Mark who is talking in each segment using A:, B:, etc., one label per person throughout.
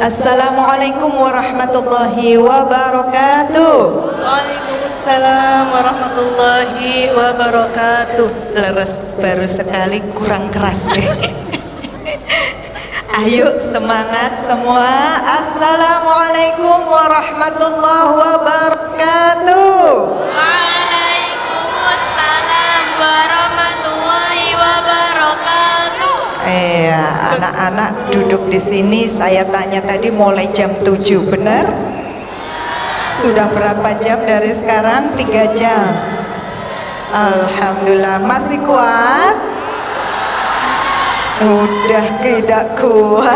A: Assalamualaikum warahmatullahi wabarakatuh.
B: Waalaikumsalam warahmatullahi wabarakatuh. Leres baru sekali, kurang keras deh.
A: Ayo semangat semua. Assalamualaikum warahmatullahi wabarakatuh.
C: Waalaikumsalam warahmatullahi wabarakatuh.
A: Anak-anak duduk di sini. Saya tanya tadi mulai jam 7, benar? Sudah berapa jam dari sekarang? 3 jam. Alhamdulillah. Masih kuat? Udah tidak kuat.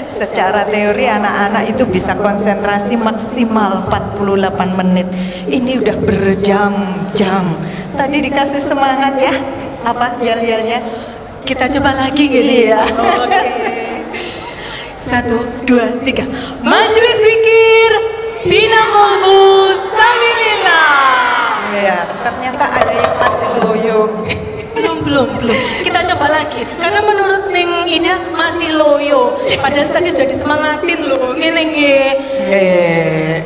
A: Secara teori anak-anak itu bisa konsentrasi maksimal 48 menit. Ini udah berjam-jam. Tadi dikasih semangat ya. Apa yel-yelnya?
B: Kita coba lagi gini ya. Oke. 1, 2, 3. Majelis zikir Bina Qalbu Sabilillah.
A: Ya, ternyata ada yang masih loyo.
B: Belum. Kita coba lagi. Karena menurut Neng Ida masih loyo. Padahal tadi sudah disemangatin loh. Ngene nggih.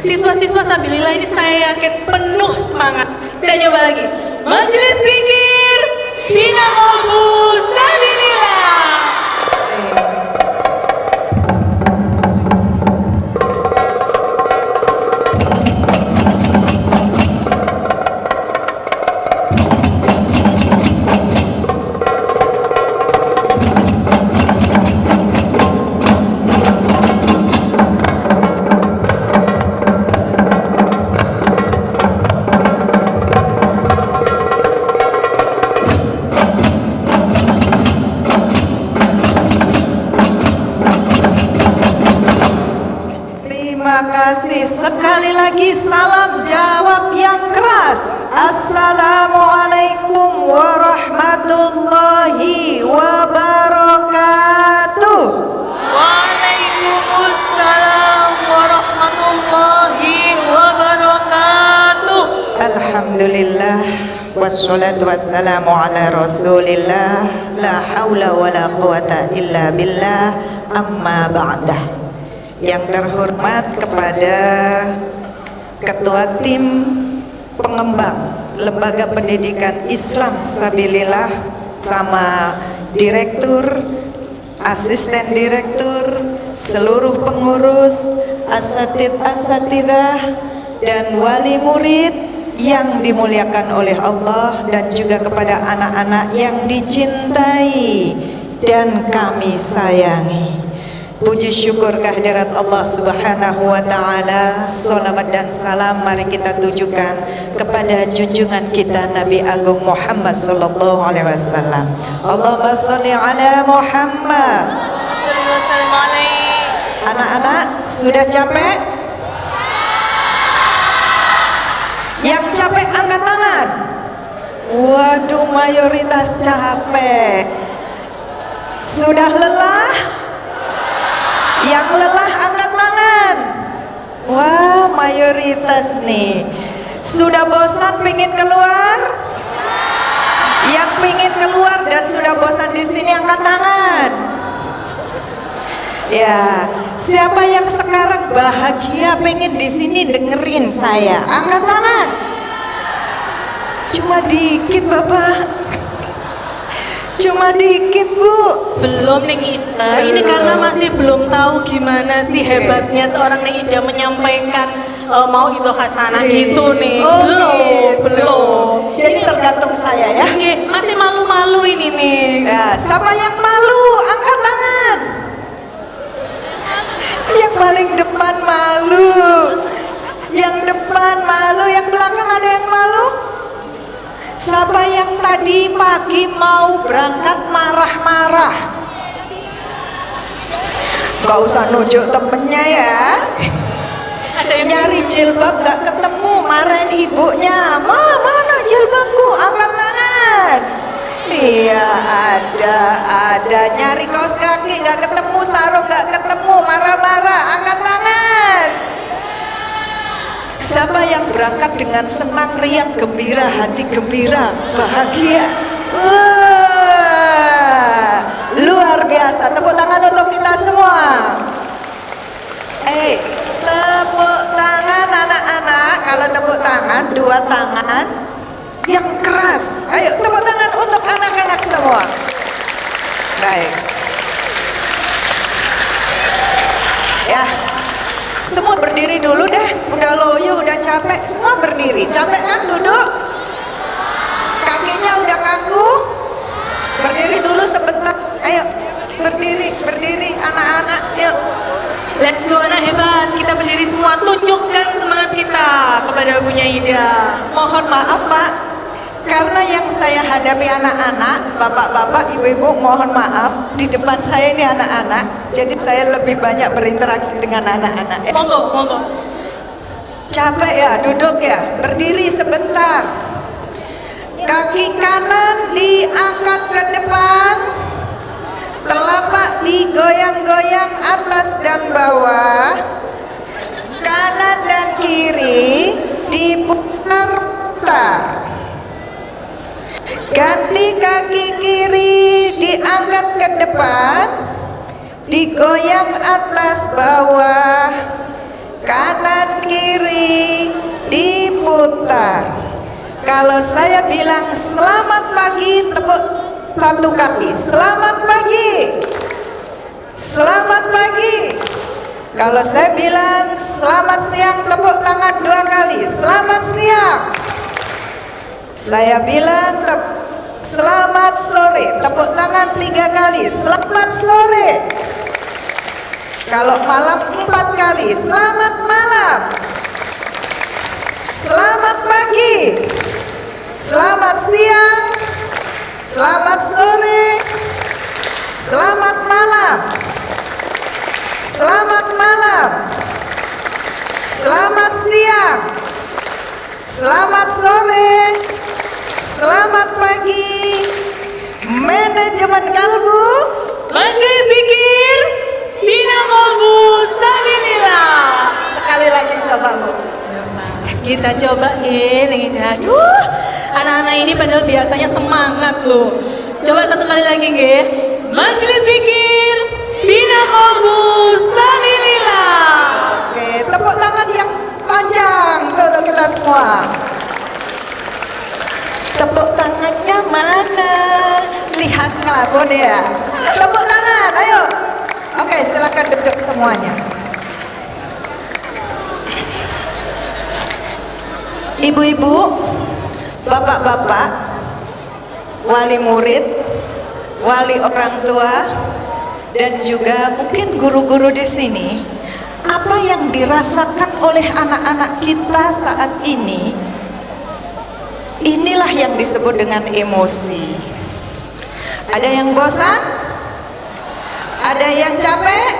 B: Siswa-siswa Sabilillah ini saya yakin penuh semangat. Kita coba lagi. Majelis zikir Bina Qalbu Sabilillah.
A: Terima kasih. Sekali lagi salam jawab yang keras. Assalamualaikum warahmatullahi wabarakatuh.
B: Waalaikumsalam warahmatullahi wabarakatuh.
A: Alhamdulillah wassalatu wassalamu ala rasulillah. La haula wa la quwata illa billah. Amma ba'dah. Yang terhormat kepada Ketua Tim Pengembang Lembaga Pendidikan Islam Sabilillah, sama Direktur, Asisten Direktur, seluruh pengurus, asatidah dan wali murid yang dimuliakan oleh Allah, dan juga kepada anak-anak yang dicintai dan kami sayangi. Puji syukur kehadirat Allah Subhanahu wa Ta'ala. Salawat dan salam mari kita tujukan kepada junjungan kita Nabi Agung Muhammad sallallahu alaihi wasallam. Allahumma sholli ala Muhammad. Anak-anak sudah capek? Yang capek angkat tangan. Waduh, mayoritas capek. Sudah lelah? Yang lelah angkat tangan. Wah, mayoritas nih. Sudah bosan pengen keluar? Yang pengen keluar dan sudah bosan di sini angkat tangan. Ya, siapa yang sekarang bahagia pengen di sini dengerin saya? Angkat tangan. Cuma dikit, Bapak. Cuma dikit, Bu.
B: Belum Neng Ida. Ini karena masih belum tahu gimana sih hebatnya seorang Neng Ida menyampaikan mau itu hasanah gitu nih. Belum.
A: Jadi tergantung saya ya.
B: Masih malu-malu ini nih.
A: Ya, sama yang malu angkat tangan. Yang paling depan malu. Yang depan malu, yang belakang ada yang malu? Siapa yang tadi pagi mau berangkat marah-marah? Gak usah nunjuk temennya ya. Nyari jilbab gak ketemu, marahin ibunya. Mana tangan. Iya, ada. Nyari kaos kaki nggak ketemu, sarung nggak ketemu, marah-marah, angkat tangan. Siapa yang berangkat dengan senang, riang, gembira, hati gembira, bahagia? Luar biasa. Tepuk tangan untuk kita semua. Tepuk tangan anak-anak. Kalau tepuk tangan, dua tangan yang keras. Ayo tepuk tangan untuk anak-anak semua. Baik. Ya, semua berdiri dulu deh. Udah loyo, udah capek. Semua berdiri. Capek kan duduk? Kakinya udah kaku. Berdiri dulu sebentar. Ayo, berdiri anak-anak. Yuk.
B: Let's go anak hebat, kita berdiri semua, tunjukkan semangat kita kepada Bunya Ida.
A: Mohon maaf Pak, karena yang saya hadapi anak-anak, bapak-bapak, ibu-ibu, mohon maaf, di depan saya ini anak-anak, jadi saya lebih banyak berinteraksi dengan anak-anak.
B: Monggo.
A: Capek ya, duduk ya, berdiri sebentar. Kaki kanan diangkat ke depan, telapak digoyang-goyang atas dan bawah, kanan dan kiri diputar-putar. Ganti kaki kiri diangkat ke depan, digoyang atas bawah, kanan kiri diputar. Kalau saya bilang selamat pagi, tepuk satu kali. Selamat pagi. Selamat pagi. Kalau saya bilang selamat siang, tepuk tangan dua kali. Selamat siang. Saya bilang selamat sore, tepuk tangan tiga kali. Selamat sore. Kalau malam empat kali. Selamat malam. Selamat pagi. Selamat siang. Selamat sore. Selamat malam. Selamat malam. Selamat siang. Selamat sore. Selamat pagi. Manajemen kalbu.
B: Majelis zikir bina kolbu sabilillah.
A: Sekali lagi coba Bu.
B: Kita coba nih, aduh, anak-anak ini padahal biasanya semangat loh. Coba satu kali lagi nggih. Majelis zikir bina kolbu sabilillah.
A: Oke, tepuk tangan yang panjang tuh untuk kita semua. Tepuk tangannya mana? Lihat ngelabun ya. Tepuk tangan, ayo. Oke, silakan duduk semuanya. Ibu-ibu, bapak-bapak, wali murid, wali orang tua, dan juga mungkin guru-guru di sini, apa yang dirasakan oleh anak-anak kita saat ini, inilah yang disebut dengan emosi. Ada yang bosan? Ada yang capek?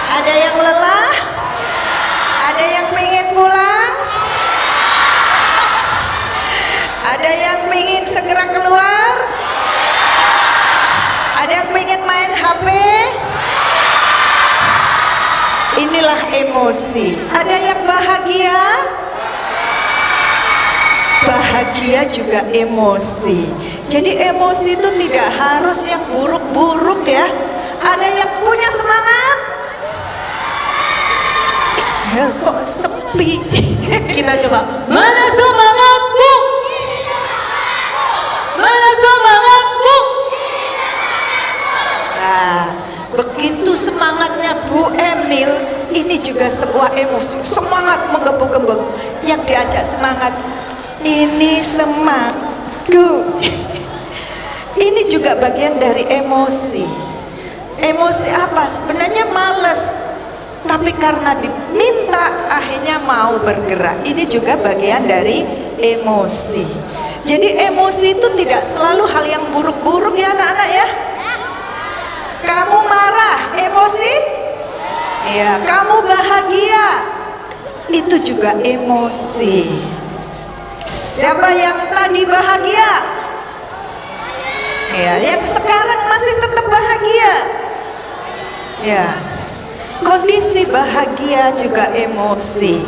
A: Ada yang lelah? Ada yang ingin pulang? Ada yang ingin segera keluar? Ada yang ingin main HP? Inilah emosi. Ada yang bahagia? Bahagia juga emosi. Jadi emosi itu tidak harus yang buruk-buruk ya. Ada yang punya semangat? Ya, kok sepi?
B: Kita coba. Mana semangatmu? Mana semangatmu?
A: Nah, begitu semangatnya Bu Emil, ini juga sebuah emosi. Semangat menggebuk-gebuk. Yang diajak semangat, ini semangatku. Ini juga bagian dari emosi. Emosi apa? Sebenarnya males, tapi karena diminta akhirnya mau bergerak. Ini juga bagian dari emosi. Jadi emosi itu tidak selalu hal yang buruk-buruk ya anak-anak ya. Kamu marah, emosi? Ya, kamu bahagia, itu juga emosi. Siapa yang tadi bahagia? Ya, yang sekarang masih tetap bahagia. Ya. Kondisi bahagia juga emosi.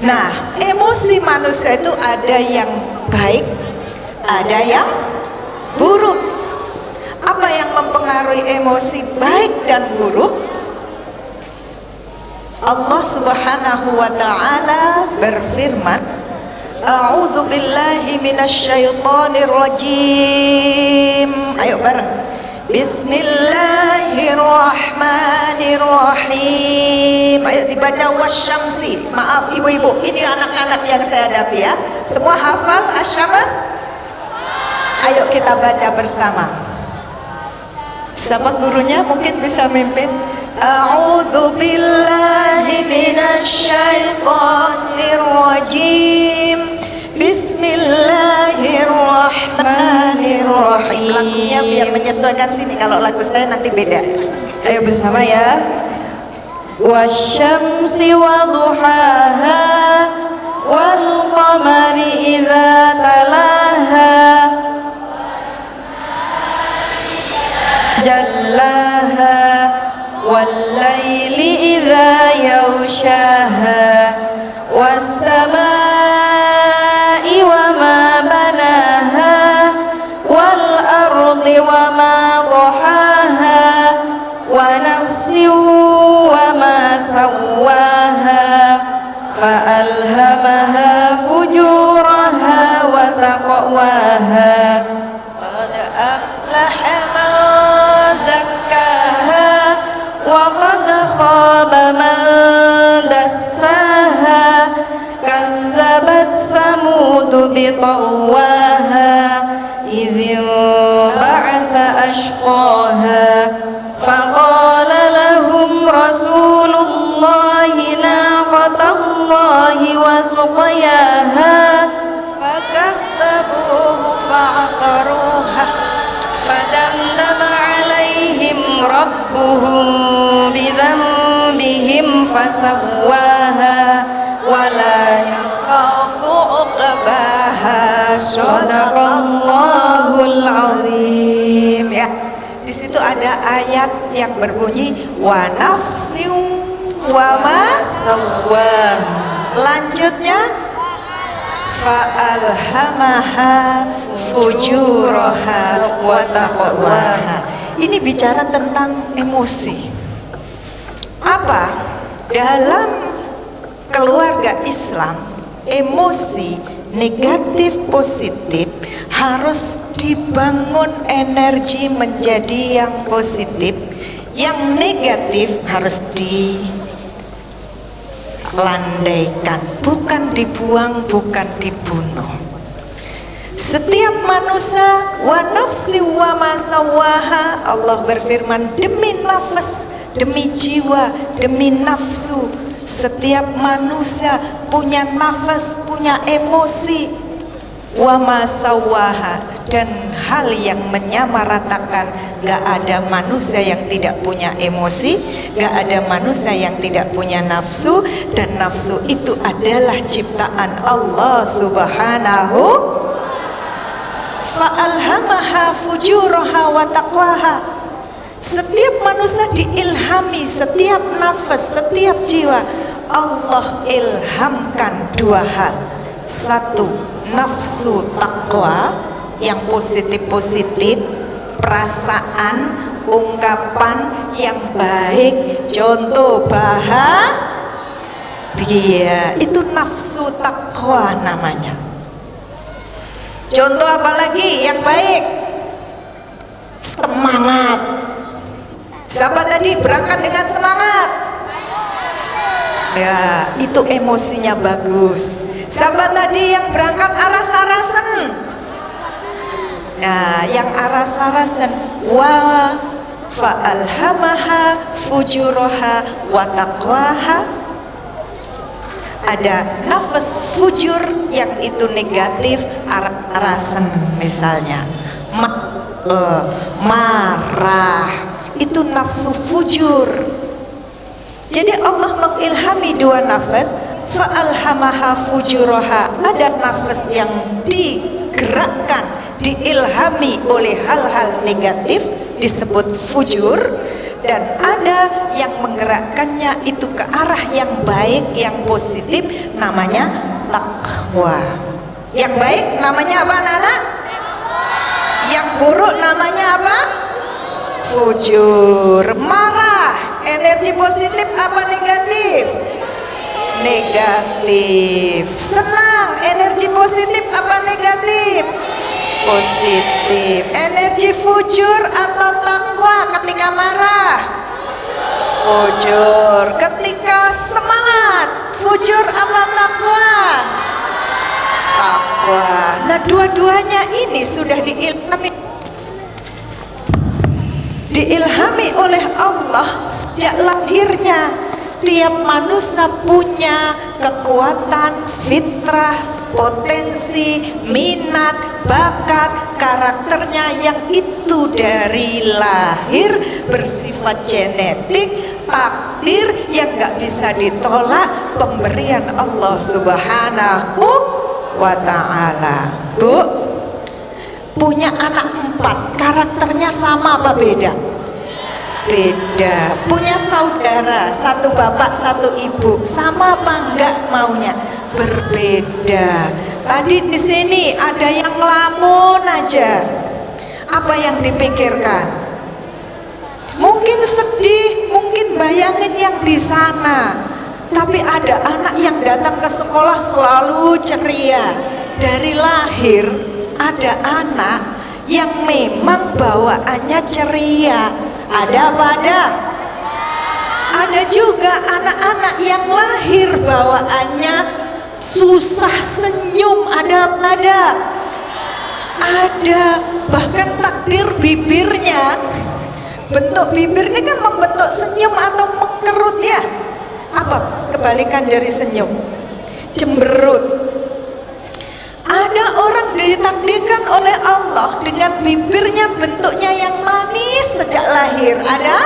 A: Nah, emosi manusia itu ada yang baik, ada yang buruk. Apa yang mempengaruhi emosi baik dan buruk? Allah Subhanahu wa taala berfirman, A'udzu billahi minasyaitonir rajim. Ayo bareng. Bismillahirrahmanirrahim. Ayo dibaca wasyamsi. Maaf ibu-ibu, ini anak-anak yang saya hadapi ya. Semua hafal asyams? Ayo kita baca bersama. Siapa gurunya mungkin bisa mimpin? A'udzu billahi minasyaitonir rajim. Bismillahirrahmanirrahim. Lagunya biar menyesuaikan sini. Kalau lagu saya nanti beda.
D: Ayo bersama ya. Wasyamsi wa duhaha wal qamari idza talaha jallaha wal laili idza yaghshaha was samaa'i wa ma banaha wal ardi wa ma dhahaha wa nafsin wa ma sawwaha fa alhamaha fujuraha wa taqwaha
A: Qad aflaha man
D: zakkaha wa qad khaba man dassaha kazzabat thamud bitawwaha idh ba'atha ashqaha faqala lahum rasulullahi naqatallahi wa suqyaha
A: fakadzabuhu fa'aqaruha
D: فدمدم عليهم ربهم بذنبهم فسواها ولا
A: yakhafu uqbaha.
D: Sadaqallahul azim.
A: Ya, di situ ada ayat yang berbunyi wa nafsin wa ma.
D: Sawwaha.
A: Lanjutnya fa'alhamaha fujuraha wa taqwaha. Ini bicara tentang emosi. Apa? Dalam keluarga Islam, emosi negatif positif harus dibangun energi menjadi yang positif. Yang negatif harus landaikan, bukan dibuang, bukan dibunuh. Setiap manusia wa nafsi wa ma sawaha, Allah berfirman demi nafas, demi jiwa, demi nafsu. Setiap manusia punya nafas, punya emosi. Wa ma sawaha, dan hal yang menyamaratakan, gak ada manusia yang tidak punya emosi, gak ada manusia yang tidak punya nafsu, dan nafsu itu adalah ciptaan Allah Subhanahu. Fa'alhamaha fujuraha wa taqwaha. Setiap manusia diilhami, setiap nafas, setiap jiwa Allah ilhamkan dua hal. Satu, nafsu taqwa yang positif-positif, perasaan, ungkapan yang baik, contoh bahagia, itu nafsu taqwa namanya. Contoh apa lagi yang baik? Semangat. Siapa tadi berangkat dengan semangat? Ya, itu emosinya bagus. Siapa tadi yang berangkat aras-arasan? Nah, yang aras-arasan wa fa'alhamaha fujuraha wa taqwaha. Ada nafas fujur yang itu negatif, aras-arasan misalnya, marah, itu nafsu fujur. Jadi Allah mengilhami dua nafas, fa'alhamaha fujuraha, ada nafas yang digerakkan, diilhami oleh hal-hal negatif disebut fujur, dan ada yang menggerakkannya itu ke arah yang baik, yang positif, namanya taqwa. Yang baik namanya apa anak-anak? Yang buruk namanya apa? Fujur. Marah, energi positif apa negatif? Negatif. Senang, energi positif apa negatif? Positif. Energi fujur atau takwa ketika marah? Fujur. Ketika semangat, fujur apa takwa? Takwa. Nah, dua-duanya ini sudah diilhami oleh Allah sejak lahirnya. Tiap manusia punya kekuatan, fitrah, potensi, minat, bakat, karakternya yang itu dari lahir bersifat genetik, takdir yang gak bisa ditolak, pemberian Allah Subhanahu wa ta'ala. Bu, punya anak 4, karakternya sama apa beda? Beda. Punya saudara, satu bapak satu ibu, sama apa enggak maunya? Berbeda. Tadi di sini ada yang ngelamun aja, apa yang dipikirkan? Mungkin sedih, mungkin bayangin yang di sana. Tapi ada anak yang datang ke sekolah selalu ceria. Dari lahir ada anak yang memang bawaannya ceria. Ada apa ada? Ada juga anak-anak yang lahir bawaannya susah senyum. Ada apa ada? Ada. Bahkan takdir bibirnya, bentuk bibirnya kan membentuk senyum atau mengkerut ya. Apa kebalikan dari senyum? Cemberut. Ada orang ditakdirkan oleh Allah dengan bibirnya bentuknya yang manis sejak lahir. Ada?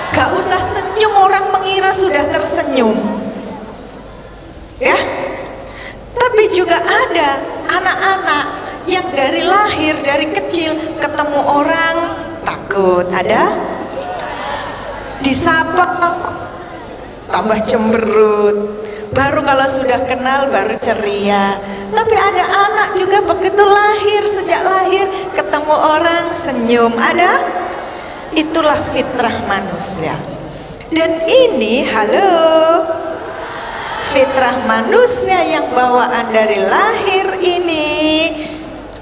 A: Gak usah senyum, orang mengira sudah tersenyum. Ya? Tapi juga ada anak-anak yang dari lahir, dari kecil ketemu orang takut. Ada? Disapa tambah cemberut. Baru kalau sudah kenal baru ceria. Tapi ada anak juga begitu lahir, sejak lahir ketemu orang senyum. Ada? Itulah fitrah manusia. Dan ini, halo, fitrah manusia yang bawaan dari lahir ini,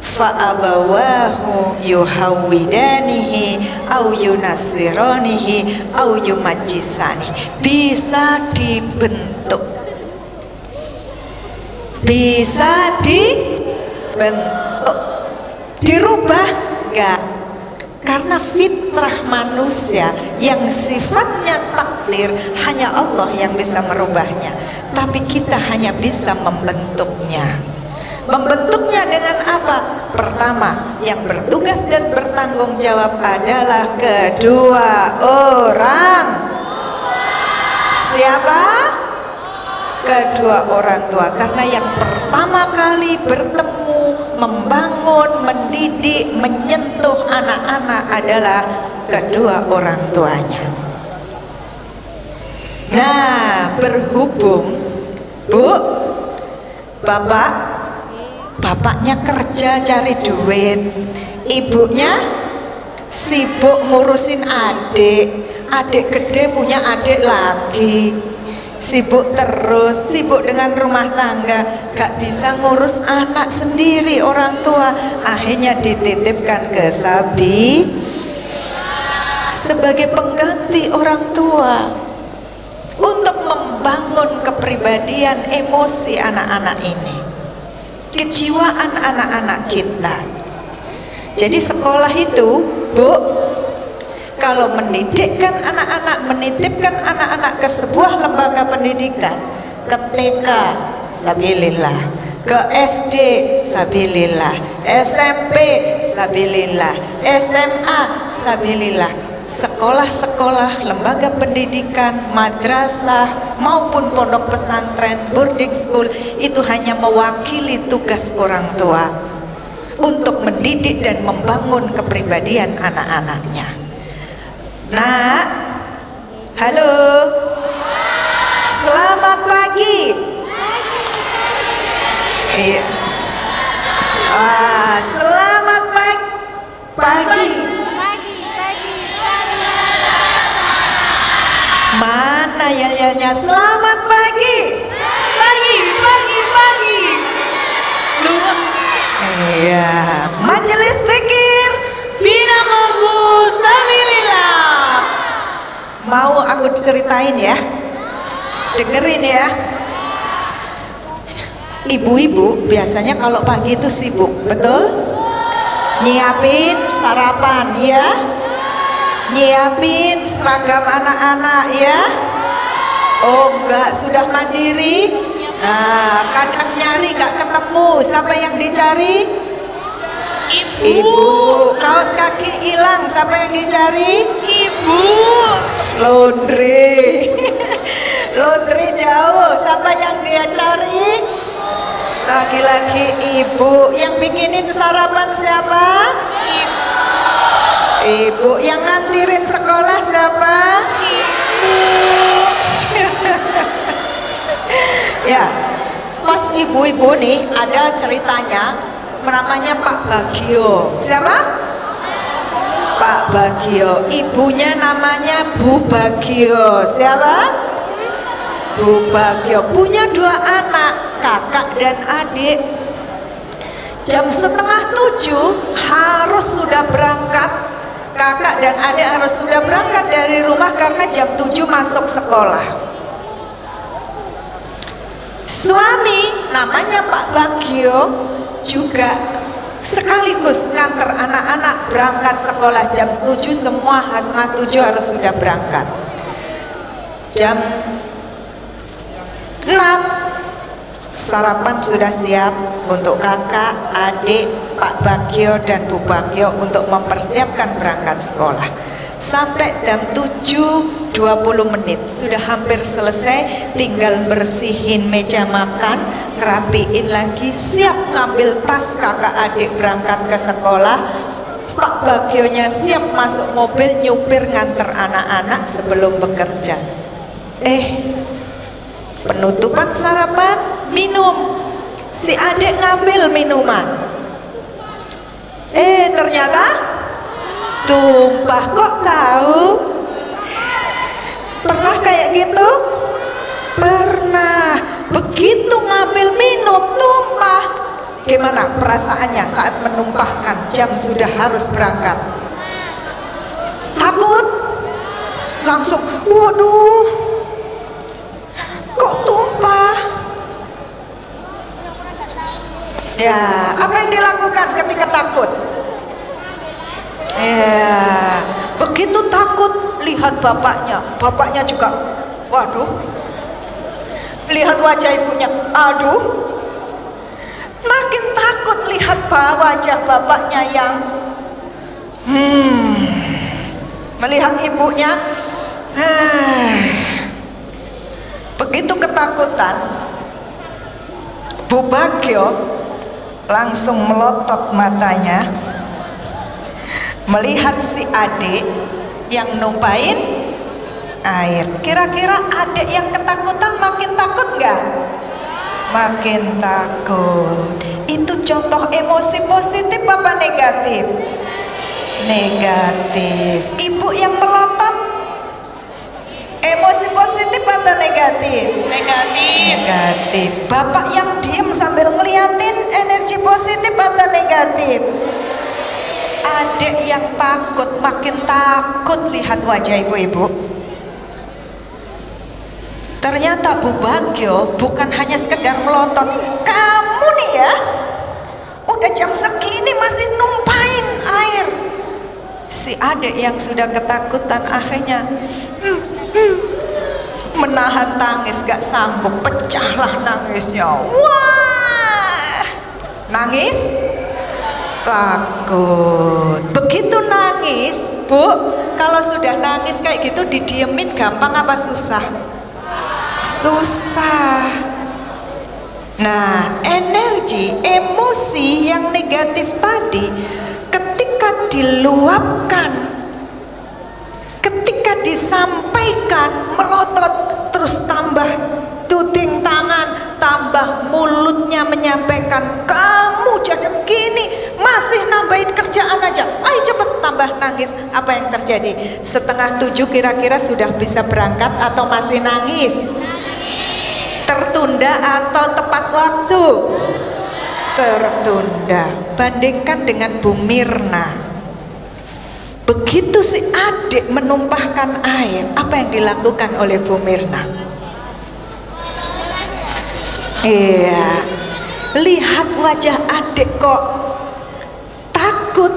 A: fa'abawahu yuhawidanihi au yunasironihi au yumajisani. Bisa dibentuk, bisa dibentuk, dirubah enggak? Karena fitrah manusia yang sifatnya takdir hanya Allah yang bisa merubahnya, tapi kita hanya bisa membentuknya. Membentuknya dengan apa? Pertama, yang bertugas dan bertanggung jawab adalah kedua orang. Siapa? Kedua orang tua. Karena yang pertama kali bertemu, membangun, mendidik, menyentuh anak-anak adalah kedua orang tuanya. Nah, berhubung Bu, bapaknya kerja cari duit, ibunya sibuk ngurusin adik gede punya adik lagi, sibuk terus, sibuk dengan rumah tangga, gak bisa ngurus anak sendiri orang tua, akhirnya dititipkan ke Sabi sebagai pengganti orang tua untuk membangun kepribadian emosi anak-anak ini, kejiwaan anak-anak kita. Jadi sekolah itu, Bu, kalau mendidikkan anak-anak, menitipkan anak-anak ke sebuah lembaga pendidikan, ke TK, sabilillah, ke SD, sabilillah, SMP, sabilillah, SMA, sabilillah. Sekolah-sekolah, lembaga pendidikan, madrasah, maupun pondok pesantren, boarding school, itu hanya mewakili tugas orang tua untuk mendidik dan membangun kepribadian anak-anaknya. Nak, halo, selamat pagi. Iya. Selamat pagi. Mana yel-yelnya? Selamat pagi.
B: Pagi. Lu
A: Iya. Majelis zikir.
B: bina kubu sabilillah.
A: Mau aku ceritain ya? Dengerin ya. Ibu-ibu biasanya kalau pagi itu sibuk, betul? Nyiapin sarapan ya, nyiapin seragam anak-anak ya. Oh enggak, sudah mandiri. Nah, kadang nyari gak ketemu. Siapa yang dicari? Ibu. Kaos kaki hilang, siapa yang dicari?
B: Ibu.
A: Laundry. Laundry jauh, siapa yang dia cari? Lagi-lagi ibu. Yang bikinin sarapan siapa? Ibu. Yang ngantirin sekolah siapa? Ya, pas ibu-ibu nih ada ceritanya, namanya Pak Bagio. Siapa? Pak Bagio. Ibunya namanya Bu Bagio. Siapa? Bu Bagio. Punya 2 anak, kakak dan adik. Jam 6:30 harus sudah berangkat. Kakak dan adik harus sudah berangkat dari rumah karena jam 7 masuk sekolah. Suami namanya Pak Bagio juga sekaligus nganter anak-anak berangkat sekolah jam 7, semua 7 harus sudah berangkat. Jam 6 sarapan sudah siap untuk kakak, adik, Pak Bagio dan Bu Bagio untuk mempersiapkan berangkat sekolah. Sampai jam 7:20 sudah hampir selesai, tinggal bersihin meja makan, ngerapiin lagi, siap ngambil tas kakak adik berangkat ke sekolah. Pak Bagionya siap masuk mobil nyupir nganter anak-anak sebelum bekerja. Penutupan sarapan, minum. Si adik ngambil minuman. Ternyata tumpah. Kok tahu? Pernah kayak gitu? Pernah. Begitu ngambil minum tumpah. Gimana perasaannya saat menumpahkan? Jam sudah harus berangkat. Takut? Langsung, waduh, kok tumpah? Ya, apa yang dilakukan ketika takut? Ya, begitu takut lihat bapaknya juga, waduh, lihat wajah ibunya, aduh, makin takut lihat wajah bapaknya yang melihat ibunya. Begitu ketakutan, Bu Bagio langsung melotot matanya melihat si adik yang numpain air. Kira-kira adik yang ketakutan makin takut nggak? Makin takut. Itu contoh emosi positif apa negatif? Negatif. Ibu yang melotot emosi positif atau negatif? Negatif. Bapak yang diem sambil ngeliatin energi positif atau negatif? Adik yang takut makin takut lihat wajah ibu-ibu. Ternyata Bu Bagio bukan hanya sekedar melotot, kamu nih ya udah jam segini masih numpain air. Si adik yang sudah ketakutan akhirnya menahan tangis, gak sanggup, pecahlah nangisnya. Wah, nangis takut. Begitu nangis, Bu, kalau sudah nangis kayak gitu didiemin gampang apa susah? susah. Nah, energi, emosi yang negatif tadi ketika diluapkan, ketika disampaikan, melotot, terus tambah tuding tangan, tambah mulutnya menyampaikan, kamu jadi begini, masih nambahin kerjaan aja, ayo cepet, tambah nangis. Apa yang terjadi? 6:30 kira-kira sudah bisa berangkat atau masih nangis? Tertunda atau tepat waktu? Tertunda. Bandingkan dengan Bu Mirna. Begitu si adik menumpahkan air, apa yang dilakukan oleh Bu Mirna? Iya, lihat wajah adik kok takut,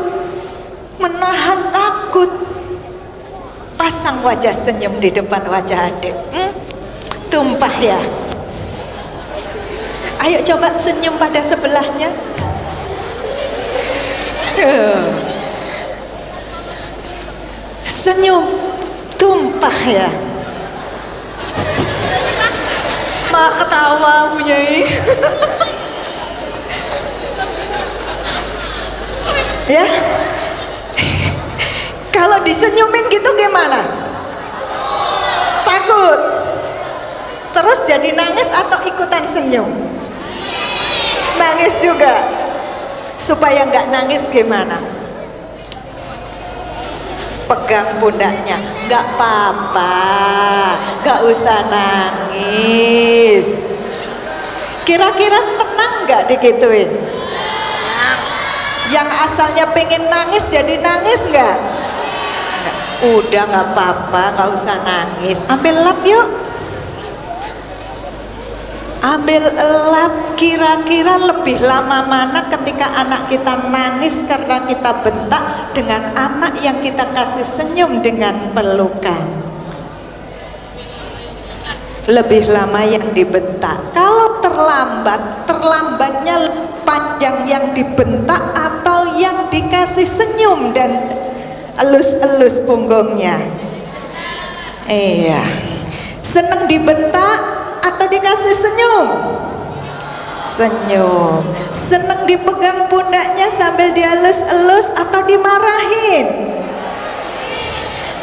A: menahan takut, pasang wajah senyum di depan wajah adik. Tumpah ya. Ayo coba senyum pada sebelahnya. Senyum, tumpah ya.
B: Malah ketawa Bu Yai.
A: Ya. Kalau disenyumin gitu gimana? Takut. Terus jadi nangis atau ikutan senyum? Nangis juga. Supaya nggak nangis gimana? Pegang pundaknya, nggak apa-apa, nggak usah nangis. Kira-kira tenang nggak digituin? Yang asalnya pengen nangis jadi nangis nggak? Udah nggak apa-apa, nggak usah nangis. Ambil lap yuk. Ambil lap. Kira-kira lebih lama mana ketika anak kita nangis karena kita bentak, dengan anak yang kita kasih senyum dengan pelukan? Lebih lama yang dibentak. Kalau terlambat, terlambatnya panjang yang dibentak atau yang dikasih senyum dan elus-elus punggungnya? Iya. Seneng dibentak atau dikasih senyum? Senyum. Seneng dipegang pundaknya sambil dielus-elus atau dimarahin?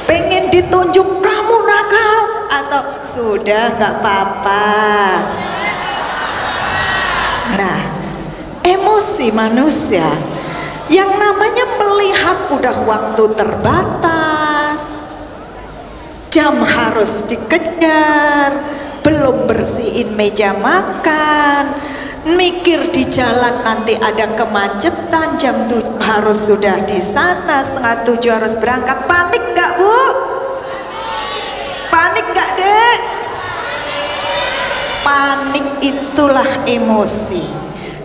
A: Pengen ditunjuk kamu nakal atau sudah nggak apa-apa? Nah, emosi manusia yang namanya melihat udah waktu terbatas, jam harus dikejar, belum bersihin meja makan, mikir di jalan nanti ada kemacetan, jam 7 harus sudah di sana, 6:30 harus berangkat. Panik nggak Bu? Panik nggak Dek? Panik itulah emosi.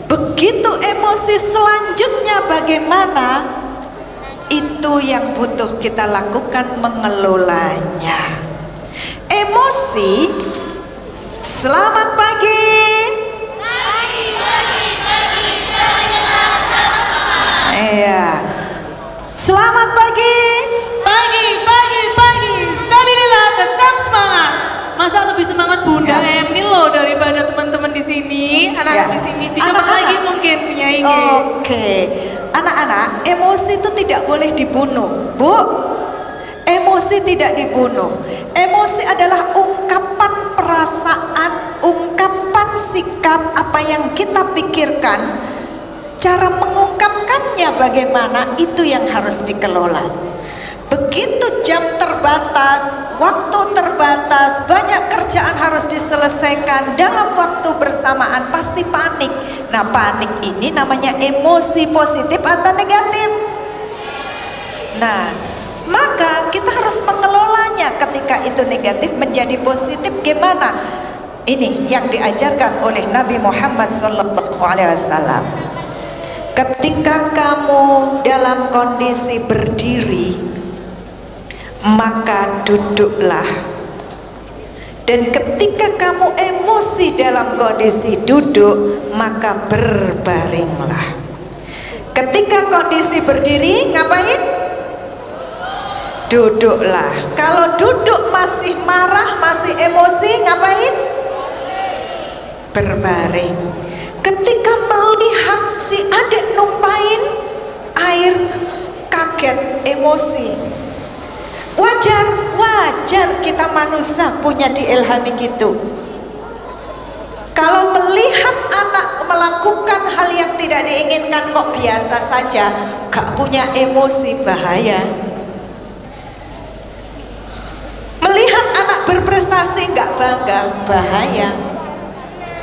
A: Begitu emosi selanjutnya bagaimana? Itu yang butuh kita lakukan, mengelolanya. Emosi. Selamat pagi. Iya. Selamat pagi.
B: Pagi. Sabilillah, tetap semangat. Masa lebih semangat Bunda
A: Ya.
B: Emil loh daripada teman-teman di sini, anak-anak
A: Ya.
B: di sini. Dicoba
A: Anak-anak.
B: lagi mungkin punya ini.
A: Oke. Anak-anak, emosi itu tidak boleh dibunuh, Bu. Emosi tidak dibunuh. Emosi adalah ungkapan perasaan, ungkapan sikap apa yang kita pikirkan. Cara mengungkapkannya bagaimana, itu yang harus dikelola. Begitu jam terbatas, waktu terbatas, banyak kerjaan harus diselesaikan dalam waktu bersamaan, pasti panik. Nah, panik ini namanya emosi positif atau negatif? Nah, maka kita harus mengelolanya. Ketika itu negatif menjadi positif, gimana? Ini yang diajarkan oleh Nabi Muhammad SAW. Ketika kamu dalam kondisi berdiri, maka duduklah. Dan ketika kamu emosi dalam kondisi duduk, maka berbaringlah. Ketika kondisi berdiri, ngapain? Duduklah. Kalau duduk masih marah, masih emosi, ngapain? berbaring. Ketika melihat si adik numpain air, kaget, emosi. Wajar kita manusia punya diilhami gitu. Kalau melihat anak melakukan hal yang tidak diinginkan kok biasa saja, gak punya emosi, bahaya. Melihat anak berprestasi gak bangga, bahaya.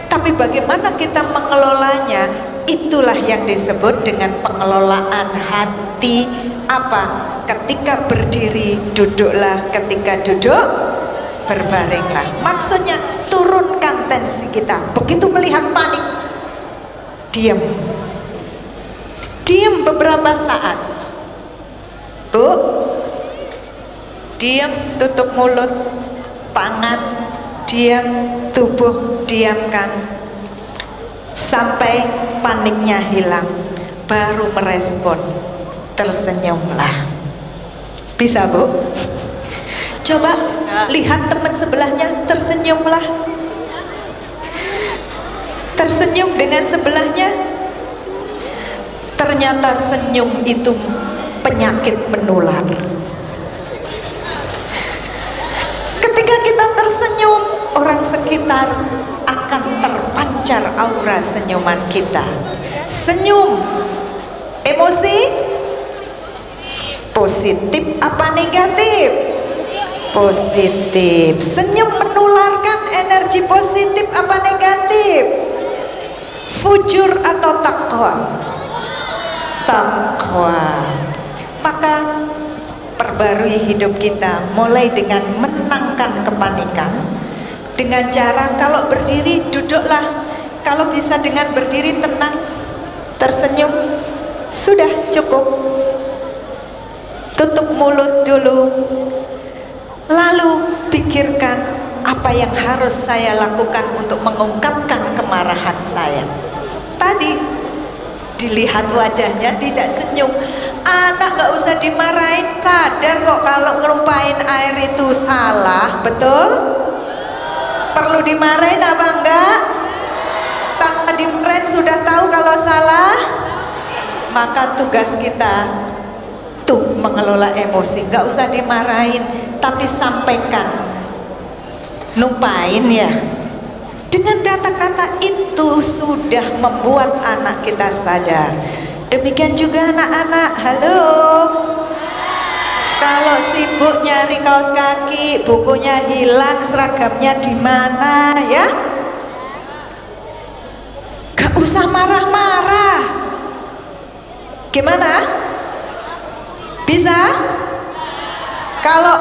A: Tapi bagaimana kita mengelolanya, itulah yang disebut dengan pengelolaan hati. Apa? Ketika berdiri duduklah, ketika duduk berbaringlah. Maksudnya turunkan tensi kita. Begitu melihat panik, diam beberapa saat. Bu, diam, tutup mulut, tangan diam, tubuh diamkan sampai paniknya hilang, baru merespon. Tersenyumlah. Bisa, Bu? Coba lihat teman sebelahnya, tersenyumlah. Tersenyum dengan sebelahnya. Ternyata senyum itu penyakit menular. Ketika kita tersenyum, orang sekitar akan terpancar aura senyuman kita. Senyum, emosi positif apa negatif? Positif. Senyum menularkan energi positif apa negatif? Fujur atau takwa? Takwa. Maka perbarui hidup kita mulai dengan menangkan kepanikan dengan cara kalau berdiri duduklah, kalau bisa dengan berdiri tenang, tersenyum, sudah cukup. Tutup mulut dulu, lalu pikirkan apa yang harus saya lakukan untuk mengungkapkan kemarahan saya. Tadi dilihat wajahnya, tidak senyum. Anak gak usah dimarahin, sadar kok kalau ngerumpain air itu salah, betul? Perlu dimarahin apa enggak? Tanpa dimarahin sudah tahu kalau salah. Maka tugas kita tuh mengelola emosi, nggak usah dimarahin, tapi sampaikan. Numpain ya, dengan kata-kata itu sudah membuat anak kita sadar. Demikian juga anak-anak. Halo, kalau sibuk nyari kaos kaki, bukunya hilang, seragamnya di mana ya? Gak usah marah-marah. Gimana? Bisa? Kalau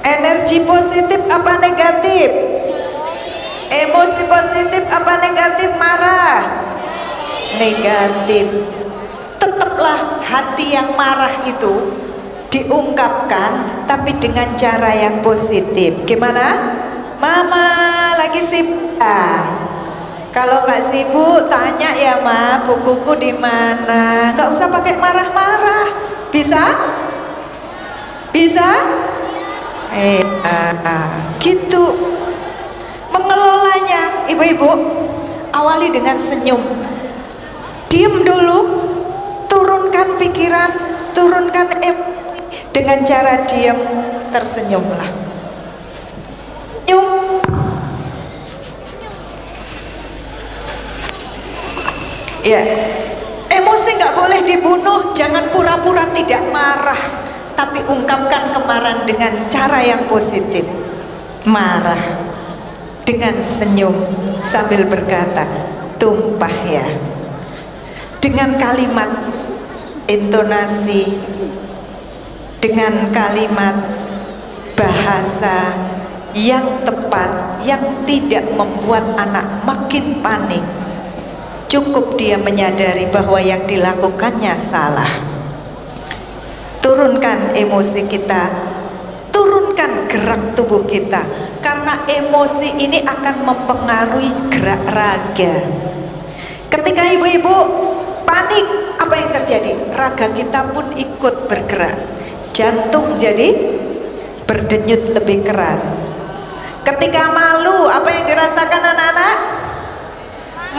A: energi positif apa negatif? Emosi positif apa negatif? Marah? Negatif. Tetaplah hati yang marah itu diungkapkan, tapi dengan cara yang positif. Gimana? Mama lagi sibuk. Kalau nggak sibuk, tanya ya Ma, bukuku di mana? Nggak usah pakai marah-marah. Bisa? Bisa? Gitu mengelolanya. Ibu-ibu, awali dengan senyum. Diam dulu, turunkan pikiran, turunkan emosi. Dengan cara diam, tersenyumlah. Senyum. Ya, emosi nggak boleh dibunuh. Jangan pura-pura tidak marah, tapi ungkapkan kemarahan dengan cara yang positif. Marah dengan senyum sambil berkata, tumpah ya. Dengan kalimat intonasi, dengan kalimat bahasa yang tepat, yang tidak membuat anak makin panik. Cukup dia menyadari bahwa yang dilakukannya salah. Turunkan emosi kita, turunkan gerak tubuh kita, karena emosi ini akan mempengaruhi gerak raga. Ketika ibu-ibu panik, apa yang terjadi? Raga kita pun ikut bergerak. Jantung jadi berdenyut lebih keras. Ketika malu, apa yang dirasakan anak-anak?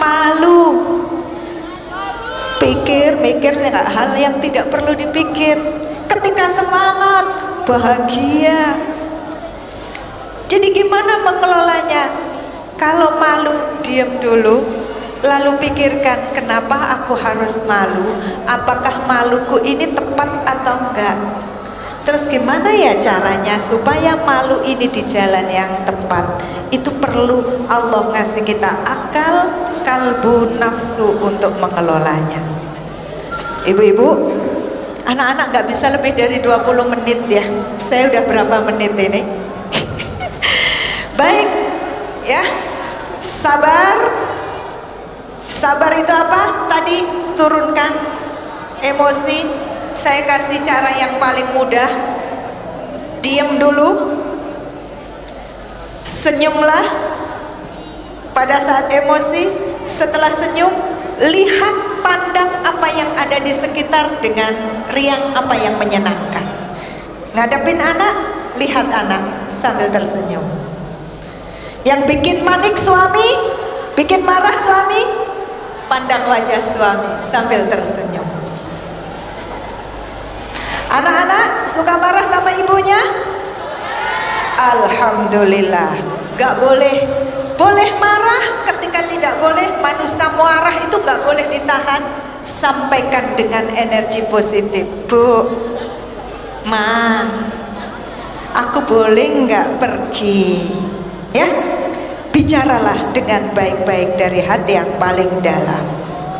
A: malu. Mikirnya nggak hal yang tidak perlu dipikir. Ketika semangat, bahagia. Jadi gimana mengelolanya? Kalau malu, diam dulu, lalu pikirkan, kenapa aku harus malu? Apakah maluku ini tepat atau enggak? Terus gimana ya caranya supaya malu ini di jalan yang tepat? Itu perlu Allah ngasih kita akal, kalbu, nafsu untuk mengelolanya. Ibu-ibu, anak-anak nggak bisa lebih dari 20 menit ya. Saya udah berapa menit ini? Baik, ya. Sabar. Sabar itu apa? Tadi turunkan emosi. Saya kasih cara yang paling mudah. Diam dulu. Senyumlah pada saat emosi. Setelah senyum, lihat, pandang apa yang ada di sekitar dengan riang apa yang menyenangkan. Ngadepin anak, lihat anak sambil tersenyum. Yang bikin manik suami, bikin marah suami, pandang wajah suami sambil tersenyum. Anak-anak suka marah sama ibunya? Alhamdulillah. Gak boleh. Boleh marah, ketika tidak boleh, manusia marah itu gak boleh ditahan. Sampaikan dengan energi positif. Bu, Ma, aku boleh gak pergi? Ya, bicaralah dengan baik-baik dari hati yang paling dalam.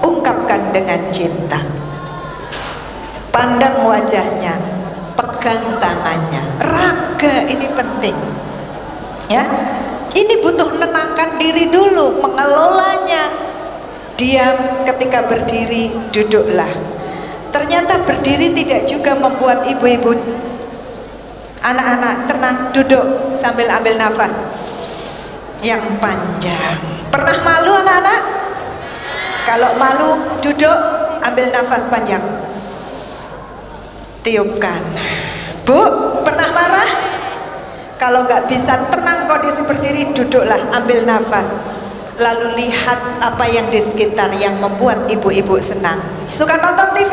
A: Ungkapkan dengan cinta. Pandang wajahnya, pegang tangannya. Raga ini penting. Ya, ini butuh menenangkan diri dulu, mengelolanya. Diam ketika berdiri, duduklah. Ternyata berdiri tidak juga membuat ibu-ibu. Anak-anak tenang, duduk sambil ambil nafas yang panjang. Pernah malu anak-anak? Kalau malu, duduk, ambil nafas panjang. Tiupkan. Bu, pernah marah? Kalau nggak bisa tenang kondisi berdiri, duduklah, ambil nafas. Lalu lihat apa yang di sekitar yang membuat ibu-ibu senang. Suka nonton TV?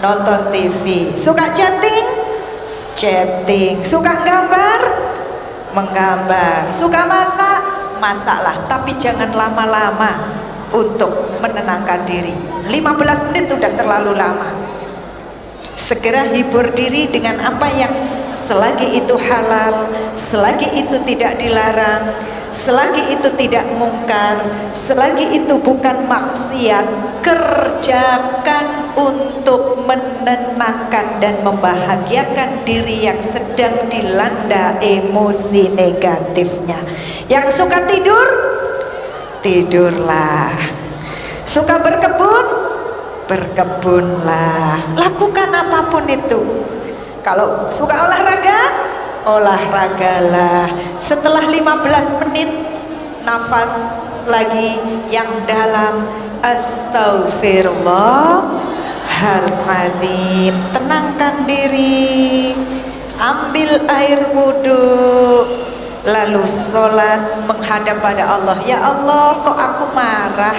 A: Nonton TV. Suka chatting? Chatting. Suka gambar? Menggambar. Suka masak? Masaklah, tapi jangan lama-lama untuk menenangkan diri. 15 menit sudah terlalu lama. Segera hibur diri dengan apa yang selagi itu halal, selagi itu tidak dilarang, selagi itu tidak mungkar, selagi itu bukan maksiat, kerjakan untuk menenangkan dan membahagiakan diri yang sedang dilanda emosi negatifnya. Yang suka tidur, tidurlah. Suka berkebun, berkebunlah. Lakukan apapun itu. Kalau suka olahraga, olahragalah. Setelah 15 menit, nafas lagi yang dalam. Astaghfirullahaladzim. Tenangkan diri. Ambil air wudhu, lalu sholat menghadap pada Allah. Ya Allah, kok aku marah?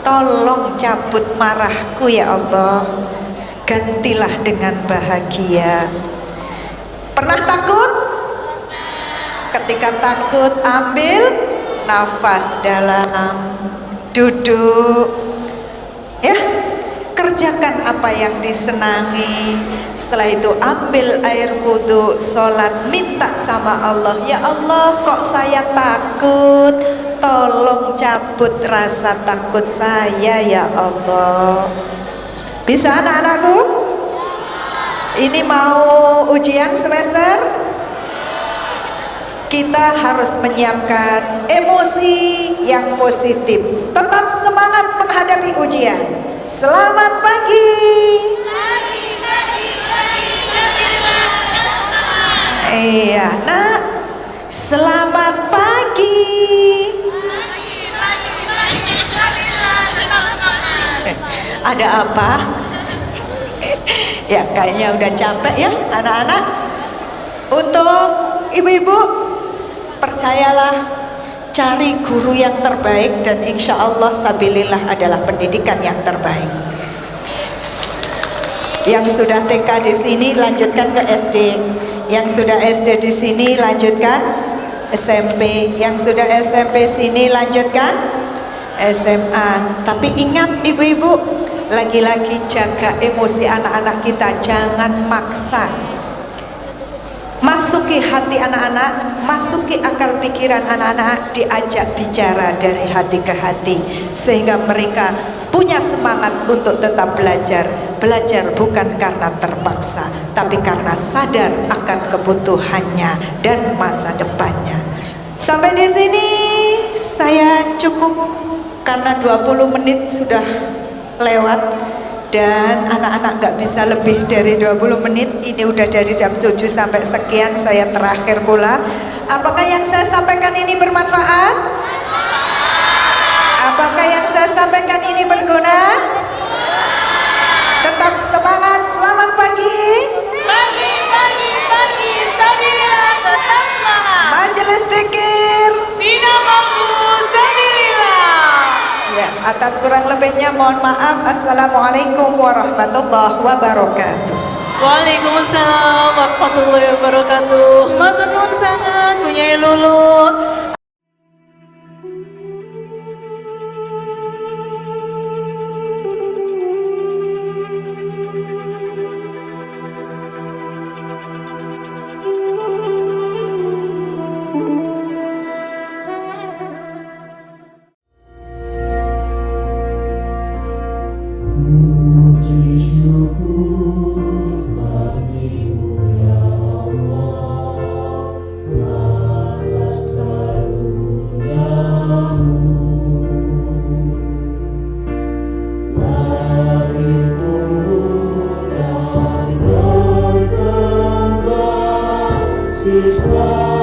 A: Tolong cabut marahku ya Allah. Gantilah dengan bahagia. Pernah takut? Ketika takut, ambil nafas dalam, duduk, ya, kerjakan apa yang disenangi. Setelah itu ambil air wudhu, sholat, minta sama Allah. Ya Allah, kok saya takut? Tolong cabut rasa takut saya ya Allah. Bisa anak-anakku? Ini mau ujian semester? Kita harus menyiapkan emosi yang positif. Tetap semangat menghadapi ujian. Selamat pagi. Iya, nak. Selamat pagi. Ada apa? Ya kayaknya udah capek ya anak-anak. Untuk ibu-ibu, percayalah, cari guru yang terbaik, dan insya Allah sabilillah adalah pendidikan yang terbaik. Yang sudah TK di sini lanjutkan ke SD, yang sudah SD di sini lanjutkan SMP, yang sudah SMP sini lanjutkan SMA. Tapi ingat ibu-ibu, lagi-lagi jaga emosi anak-anak kita, jangan maksa. Masuki hati anak-anak, masuki akal pikiran anak-anak, diajak bicara dari hati ke hati, sehingga mereka punya semangat untuk tetap belajar. Belajar bukan karena terpaksa, tapi karena sadar akan kebutuhannya dan masa depannya. Sampai di sini saya cukup, karena 20 menit sudah lewat dan anak-anak nggak bisa lebih dari 20 menit. Ini udah dari jam 7 sampai sekian, saya terakhir pula. Apakah yang saya sampaikan ini bermanfaat? Apakah yang saya sampaikan ini berguna? Tetap semangat, selamat pagi.
B: Pagi, sabilillah, tetap semangat.
A: Majelis zikir.
B: Bina bagus, sabilillah.
A: Ya, atas kurang lebihnya mohon maaf. Assalamualaikum warahmatullahi wabarakatuh.
B: Waalaikumsalam warahmatullahi wabarakatuh. Matur nuwun sangat punya Lulu.
E: Puji syukur bagimu ya Allah atas karuniamu. Mari tumbuh dan berkembang siswa